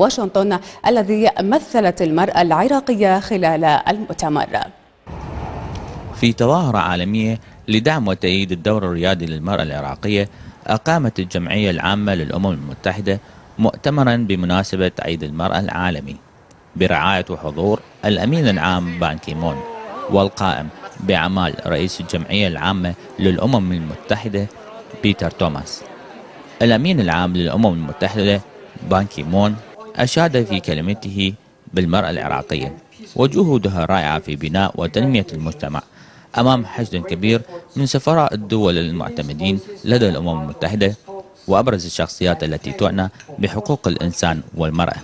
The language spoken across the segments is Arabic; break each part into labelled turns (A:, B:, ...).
A: واشنطن الذي مثلت المرأة العراقية خلال المؤتمر.
B: في تظاهرة عالمية لدعم وتأييد الدور الريادي للمرأة العراقية، أقامت الجمعية العامة للأمم المتحدة مؤتمرا بمناسبة عيد المرأة العالمي برعاية وحضور الأمين العام بان كيمون والقائم بأعمال رئيس الجمعية العامة للأمم المتحدة بيتر توماس. الأمين العام للأمم المتحدة بان كيمون أشاد في كلمته بالمرأة العراقية وجهودها الرائعة في بناء وتنمية المجتمع أمام حشد كبير من سفراء الدول المعتمدين لدى الأمم المتحدة وأبرز الشخصيات التي تعنى بحقوق الإنسان والمرأة.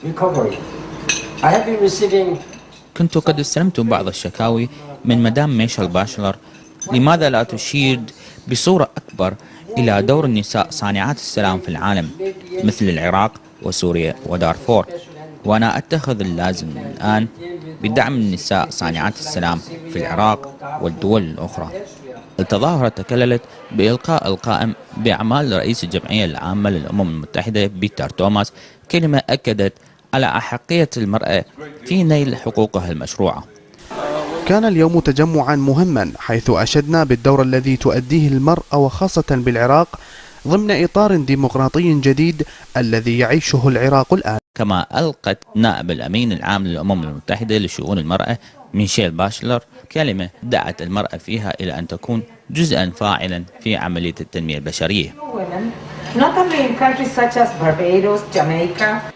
B: كنت قد استلمت بعض الشكاوي من مدام ميشيل باشلر، لماذا لا تشير بصورة أكبر إلى دور النساء صانعات السلام في العالم مثل العراق وسوريا ودارفور؟ وأنا أتخذ اللازم الآن بدعم النساء صانعات السلام في العراق والدول الأخرى. التظاهرة تكللت بإلقاء القائم بأعمال رئيس الجمعية العامة للأمم المتحدة بيتر توماس كلمة أكدت على أحقية المرأة في نيل حقوقها المشروعة.
C: كان اليوم تجمعا مهما، حيث أشدنا بالدور الذي تؤديه المرأة وخاصة بالعراق ضمن إطار ديمقراطي جديد الذي يعيشه العراق الآن.
B: كما ألقت نائب الأمين العام للأمم المتحدة لشؤون المرأة ميشيل باشلر كلمة دعت المرأة فيها إلى أن تكون جزءا فاعلا في عملية التنمية البشرية.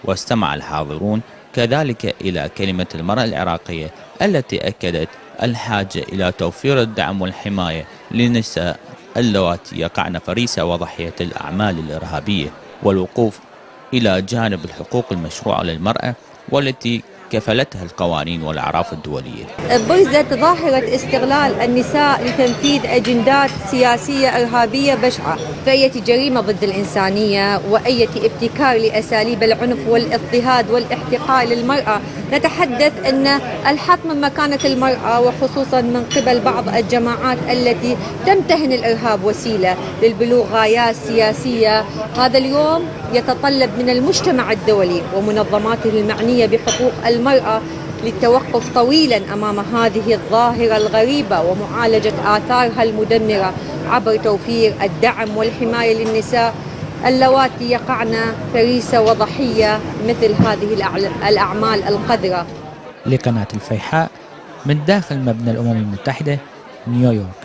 B: واستمع الحاضرون كذلك إلى كلمة المرأة العراقية التي أكدت الحاجة إلى توفير الدعم والحماية للنساء اللواتي يقعن فريسة وضحية الأعمال الإرهابية، والوقوف إلى جانب الحقوق المشروعة للمرأة والتي كفلتها القوانين والأعراف الدولية.
D: برزت ظاهرة استغلال النساء لتنفيذ أجندات سياسية إرهابية بشعة، فأية جريمة ضد الإنسانية وأية ابتكار لأساليب العنف والاضطهاد والاحتقار للمرأة. نتحدث أن الحط من مكانة المرأة وخصوصا من قبل بعض الجماعات التي تمتهن الإرهاب وسيلة للبلوغ غايات سياسية. هذا اليوم يتطلب من المجتمع الدولي ومنظماته المعنية بحقوق المرأة للتوقف طويلا أمام هذه الظاهرة الغريبة ومعالجة آثارها المدمرة عبر توفير الدعم والحماية للنساء اللواتي يقعن فريسة وضحية مثل هذه الأعمال القذرة.
E: لقناة الفيحاء من داخل مبنى الأمم المتحدة، نيويورك.